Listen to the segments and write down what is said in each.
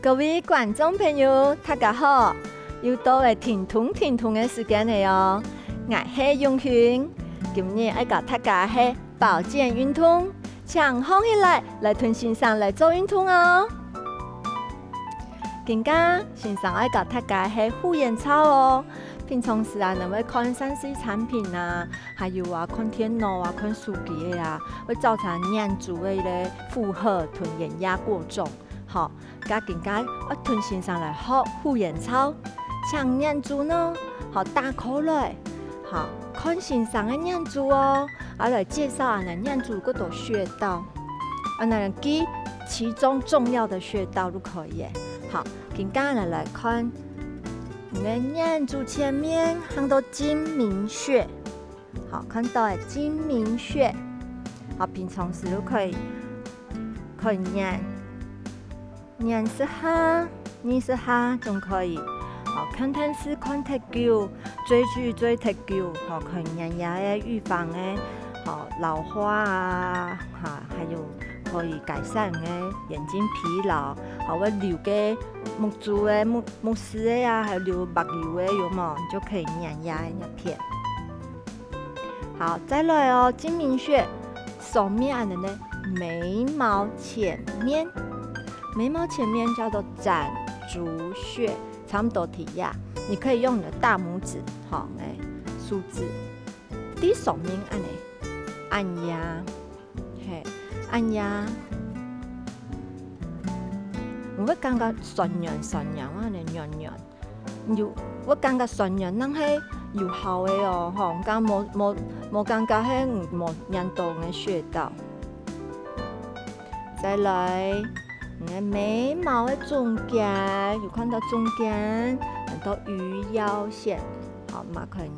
各位观众朋友，大家好！又到了停通的时间了哦。我是永勋，今日要教大家是保健运动，请放起来吞先生来做运动哦。今天先生要教大家是护眼操哦。平常时啊，你会看3C 产品啊，还有啊看电脑啊、看手机的啊，会造成眼珠的咧负荷同眼压过重。好，加更加我吞先生来学护眼操，抢眼珠呢，好打开来，好看先生的眼珠哦，来介绍俺的眼珠嗰度穴道，那记其中重要的穴道都可以。好，更加来看你的眼珠前面看到睛明穴，好看到的睛明穴，好平常时都可以眼是哈，你是哈，仲可以。好，看电视看太久，追剧追太久，好看眼压的预防的，好老花啊，还有可以改善的眼睛疲劳，好会流嘅目珠的目视的啊，还有流目油的有冇？你就可以眼压一片。好，再来哦，睛明穴上面的呢，眉毛前面。眉毛前面叫做攒竹穴，差不多提呀。你可以用你的大拇指，好梳子，滴上面按压，按压。我感觉酸软，我感觉酸软，咱係有效的哦，吼，感冇感覺係冇嚴重的穴道。再來。你的眉毛的中間，有看到中間很多魚腰線，好嘛？可以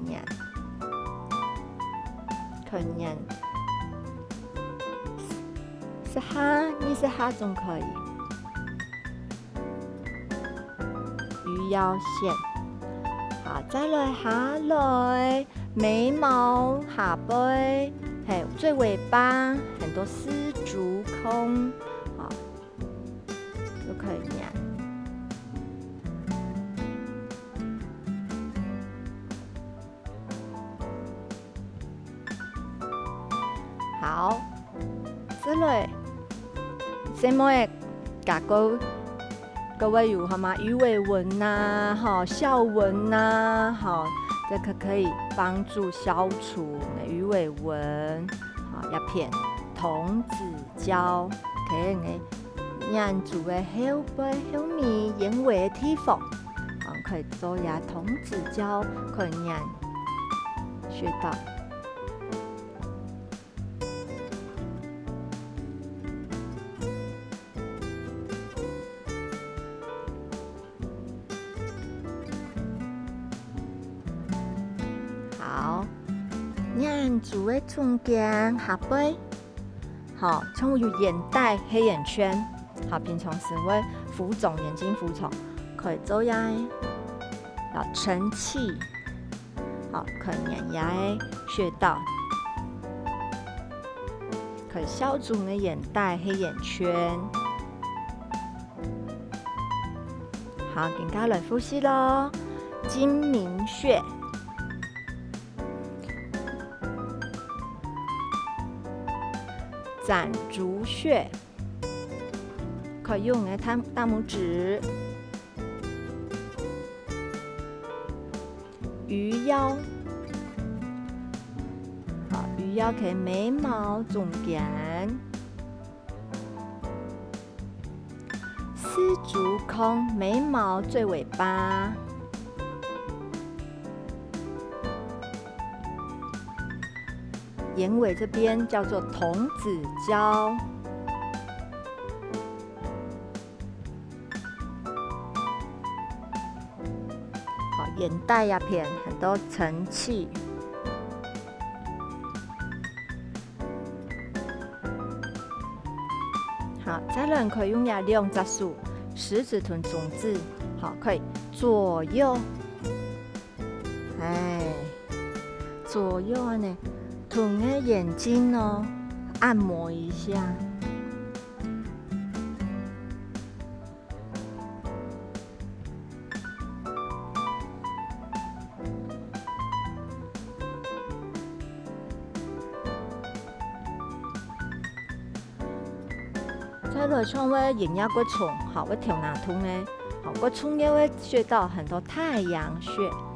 是哈，你是哈仲可以。魚腰線，好，再來下來眉毛下背，還有最尾巴很多絲竹空。可以念。好，這裡什麼嘅甲各位有好嗎？魚尾紋呐，好笑紋呐，好，這個可以幫助消除魚尾紋。好，一片童子膠，可以眼珠的後背、後面、眼尾的地方，可以做下童子膠，可以眼穴道。好，眼珠的中間、下背，好，像有眼袋、黑眼圈。好，平常时会浮肿，眼睛浮肿，可以做下要承气，好，可以眼压的穴道，可以消除你的眼袋、黑眼圈。好，更加来呼吸咯，睛明穴。攒竹穴。可以用大拇指，魚腰，好，魚腰可以眉毛中間，絲竹空，眉毛最尾巴，眼尾這邊叫做童子膠。眼袋呀片很多承气，好，再来可以用2只手，食指同中指，好，可以左右，左右呢，同个眼睛哦，按摩一下。快乐像我眼压过冲，好，我调哪通呢？好，我冲也会学到很多太阳穴，好，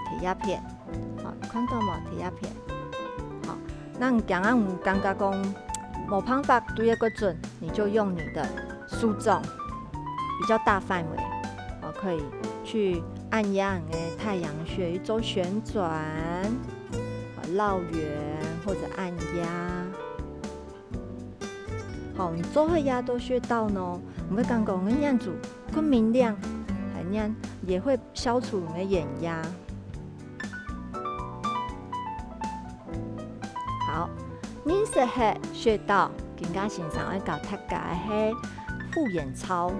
提压片，好，看到冇？提压片，好，那你刚刚有感觉讲某方法对一个准，你就用你的梳重比较大范围，好，可以去按压你的太阳穴做旋转，好，绕圆或者按压。好，你做会压多穴道呢，我们刚讲的样子更明亮，很亮，也会消除你的眼压。好，认识的穴道，更加欣赏要教大家的护眼操。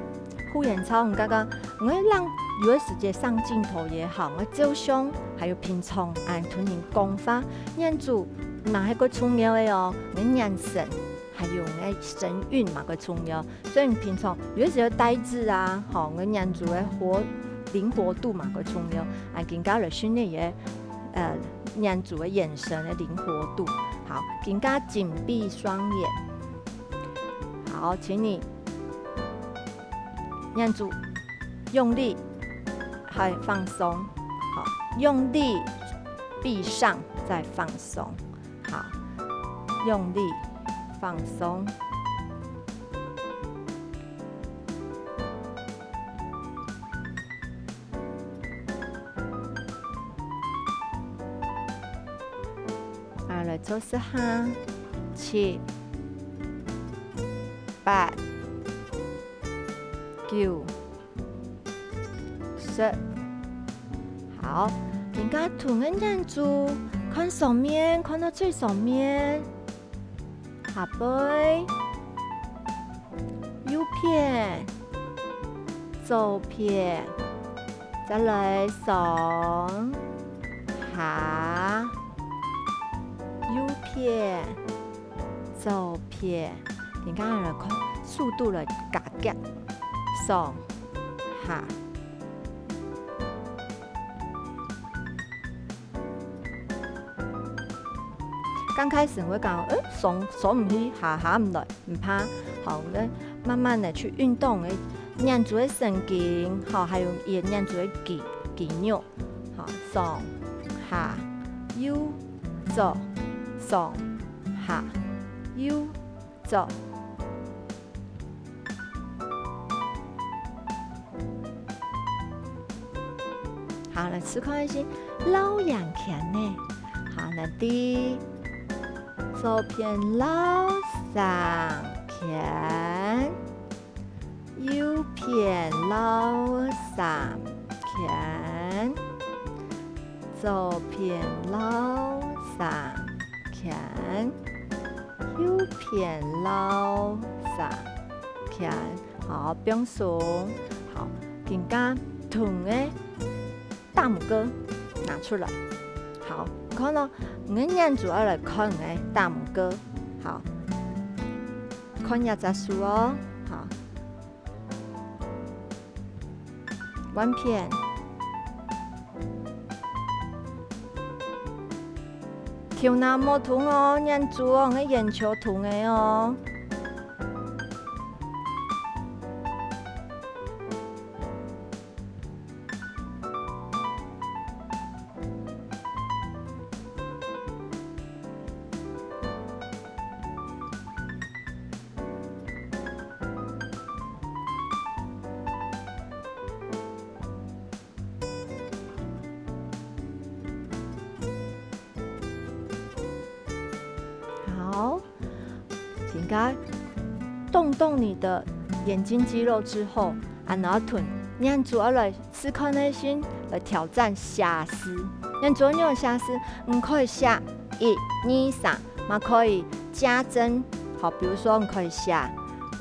护眼操，我刚刚我会让有的时间上镜头也好，我照相还有平常按吞咽功法，样子哪一个重要的哦，我眼神。还有我神韵嘛个重要，所以你平常有时候呆滞啊，好，我眼珠的灵活度嘛个重要，啊，更加来训练眼珠的眼神的灵活度，好，更加紧闭双眼，好，请你眼珠用力，还放松，好，用力闭上再放松，好，用力。放松，好，来做4下，7、8、9、10，好，更加突眼眼珠，看上面，看到最上面。下背、右片、左片，再来上下、右片、左片，你看来看速度来加减，上下。刚开始我会讲，手唔去，下唔来，唔怕，好，我们慢慢的去运动的眼珠的神经，好，还有眼珠的肌肉，好，上下右左上下右左。好，来吃看一些老眼前呢，好，那第。左片捞上钳，右片捞上钳，左片捞上钳，右片捞上钳。好，不用松，好，更加痛的大拇哥拿出来，好，看到。我眼珠要来看我大拇哥，好，看一下数哦，好，弯片，跳那么痛哦，眼珠哦，我眼球痛的哦。好，应该动你的眼睛肌肉之后，然后臀眼珠来思考内心来挑战下肢。眼珠用下肢，可以下1、2、3，嘛可以加增。好，比如说你可以下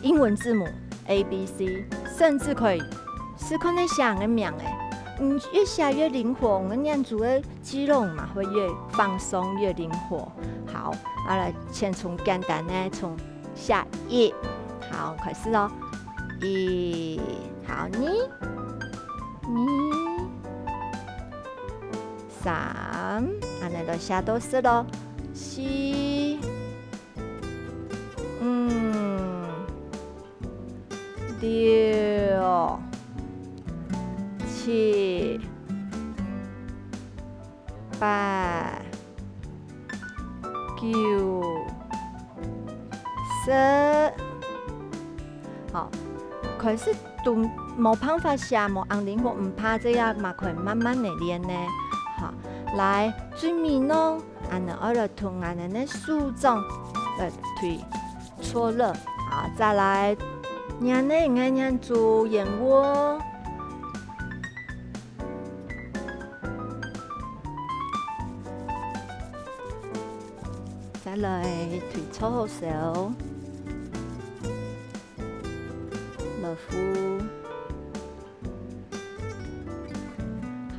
英文字母 ABC， 甚至可以思考内想的名诶。越下越灵活，我们眼珠的肌肉嘛会越放松越灵活。好，来先从简单的从下1，好，开始咯。1，好，2、3，安尼就下到4咯。4、5、6、六、七、八、九、十。好，可是都冇办法写，冇按灵活，唔怕这样嘛，可以慢慢的练呢。好，来最面咯，按呢二的同按的那数种的腿搓热。好，再来，让呢按按做眼窝。再来腿搓好手，热敷。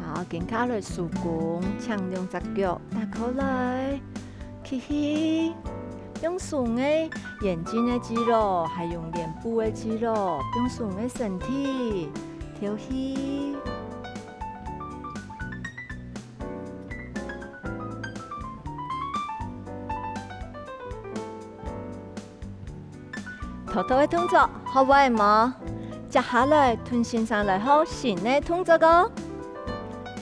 好，健康来手工，强两只脚，打开来，吸气，用耸的眼睛的肌肉，还用脸部的肌肉，用耸的身体，调气。头头的动作好不好嘛？接下来吞先生来好新的动作个，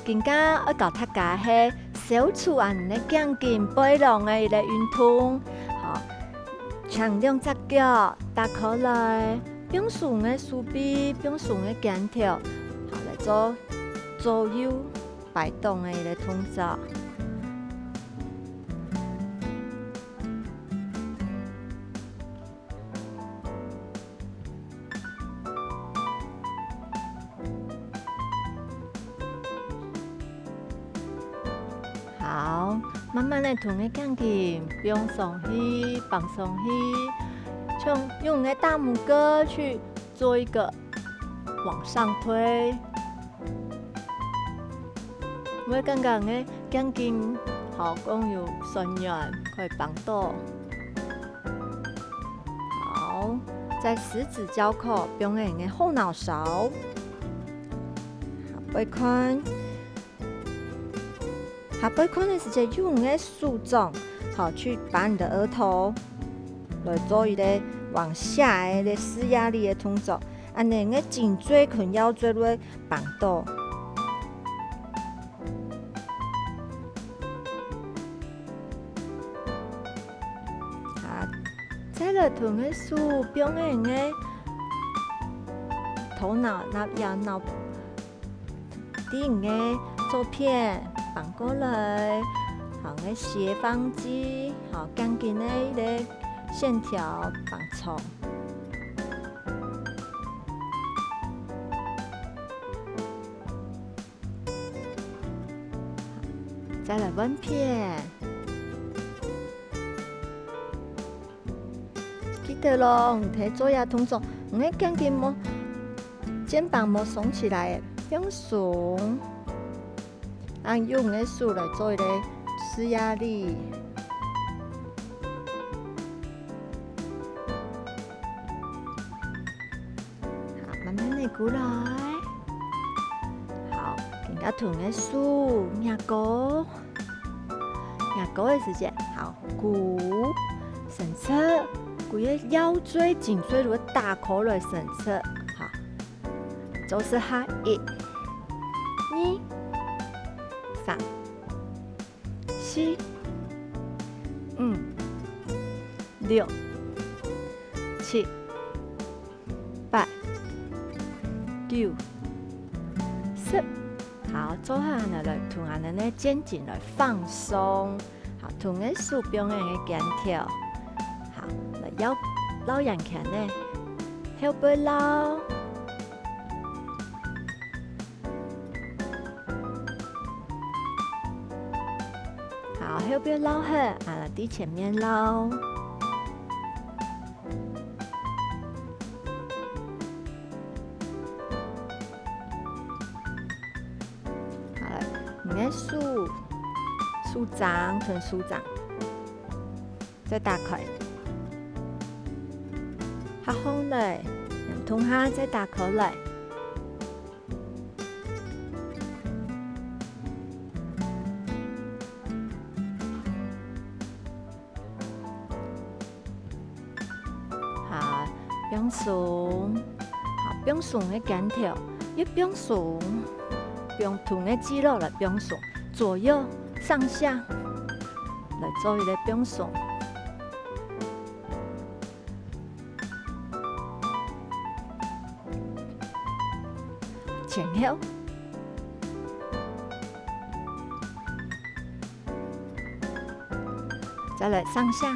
更加要教大家是小处人的强劲背浪的一个运动。好，强两只脚打开来，并耸的手臂，并耸的肩条，好来做左右摆动的一个动作。好，慢慢的同个钢琴，不用上去，放上去，用个大拇哥去做一个往上推。我刚刚的钢琴好讲有旋转，可以帮到。好，在十指交扣，用个后脑勺，好，背宽。下背髋的时间，用个手掌，好去把你的额头来做一个往下的施压力的动作，安尼个颈椎跟腰椎会绑到。啊，再来同个手表现个头脑、脑顶个照片。绑过来，好个斜方肌，好钢筋的一个线条绑错。再来弯片，记得咯，唔睇做下动作，唔个钢筋冇肩膀冇耸起来，不用耸。按用的手来做一个施压力，好，慢慢的过来，好，更加同的手压高的时间，好，鼓伸侧，鼓个腰椎、颈椎如果大口来伸侧，好，就是哈一、二。3、4、5、6、7、8、9、10。好，做下来，同下来肩颈来放松。好，同个手表现个肩条。好，来腰捞人看呢，腰背捞。好，后边捞好，啊，低前面捞。好了，你的手掌吞手掌，再打开，下空来，用通下再打开来。用手好，平顺的肩条，一平顺，用臀的肌肉来平顺，左右上下来做一个平顺。前后，再来上下。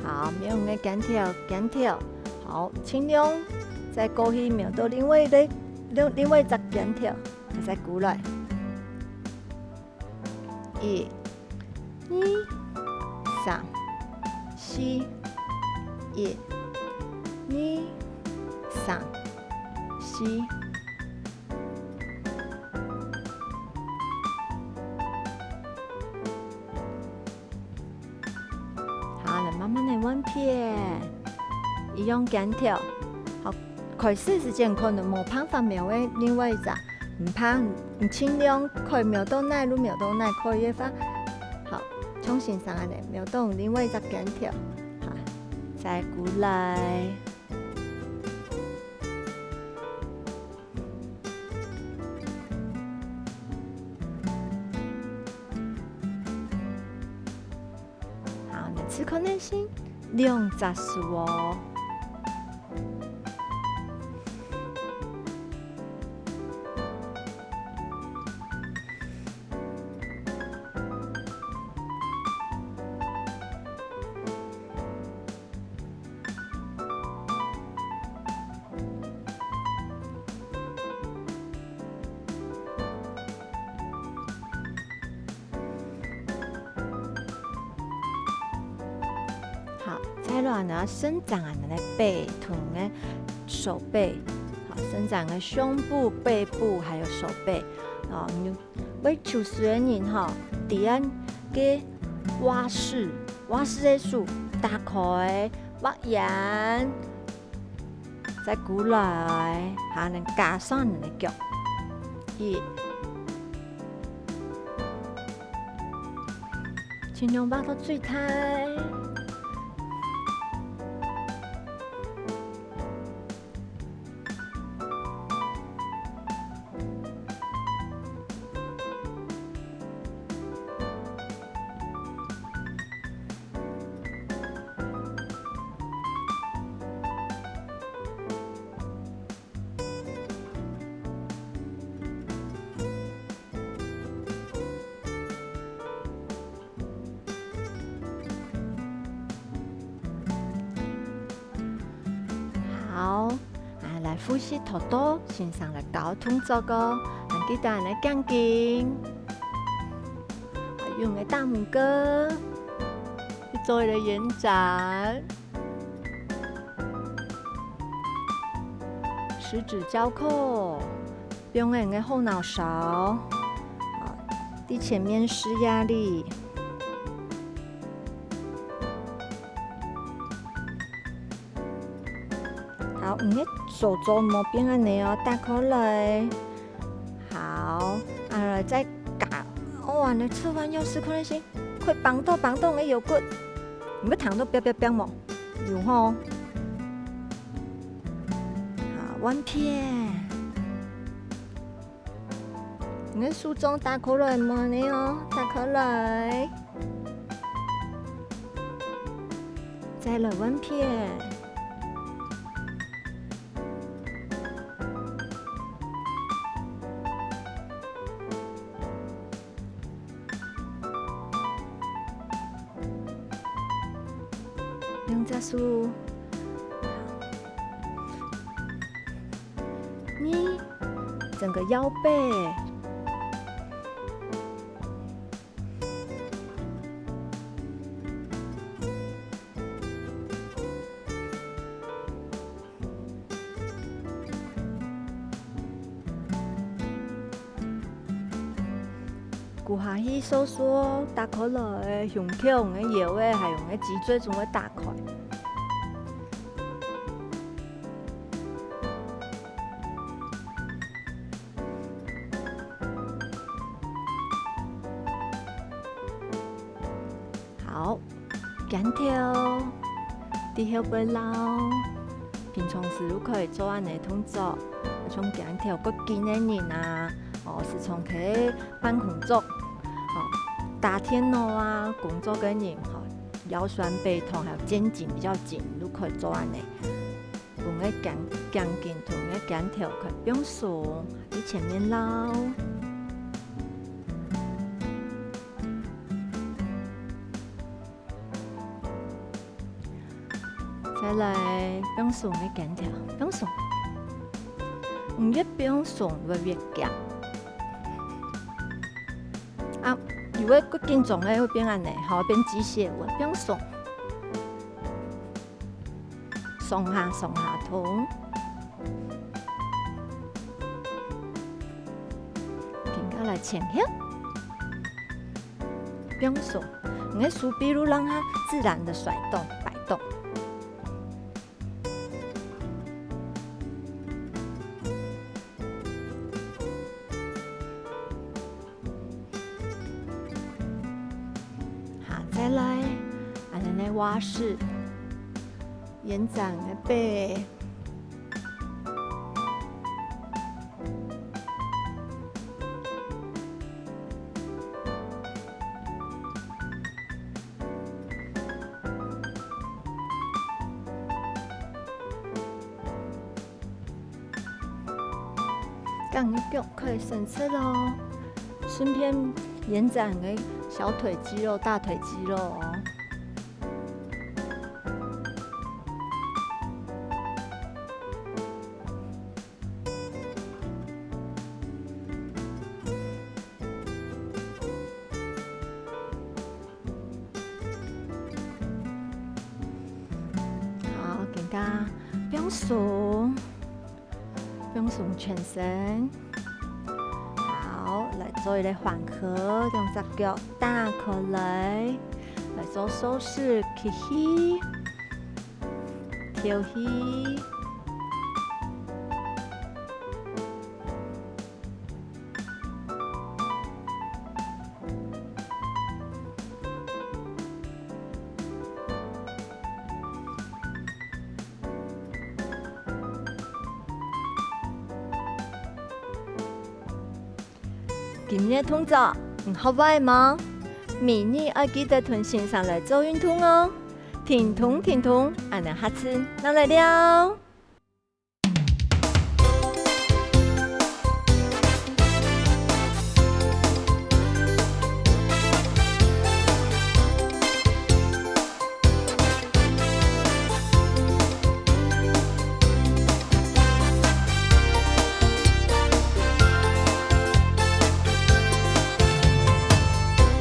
好，没有的肩条，肩条。好，尽量再过去瞄到另外一只肩条，再鼓来。1、2、3、4、1、2、3、4。好，来慢慢的弯片，一样肩条。好，开始时间可能无办法瞄的另外一只，唔怕，唔尽量可以瞄到哪路瞄到哪，可以发。好，重新上来，瞄到另外一只肩条，好，再过来。好，你此刻内心2杂数哦。好，再来呢，伸展我们的背、臀的手背，好，伸展的胸部、背部还有手背。哦，你要求学人哈，伫安个蛙式的数打开挖眼，再过来，还能加上你的脚。1，尽量挖到最开。好，来呼吸头多，身上来搞动作个，记得来降筋，用个大拇哥去做一个延展，十指交扣，用你的后脑勺，对前面施压力。好，你的手肘莫变安尼哦，打开来。好，再夹。哇，你吃完要试看先，快绑到你的腰骨，唔要躺到彪冇，有吼。好，弯片。你的手肘打开来莫呢哦，打开来。再来弯片。用这数，你整个腰背，骨下去收缩，打开来，胸口用的腰的，还用的脊椎总会打开。好，姜条，底下不捞。平常时都可以做安尼动作，像姜条骨筋的人啊，时常去办工作，打电脑啊，工作的人，腰酸背痛还有肩颈比较紧，都可以做安尼。用个姜筋同个姜条可以不用数，在前面捞。再来，不用送个姜条，不用送，越不用送会越姜。啊，如果骨筋重的会变安尼，变机械会不用送。送下通，更加来前向，不用送，你的手臂让它自然的甩动摆动。好，再来，安尼来蛙式。延展的背，杠的脚可以伸直咯，顺便延展的小腿肌肉、大腿肌肉哦。不用耸全身。好，来做一个缓和，两只脚打开来做手势，起起，跳起。今日动作好玩吗？明日要记得同先生来做运动哦。停通，安尼下次，咱来聊。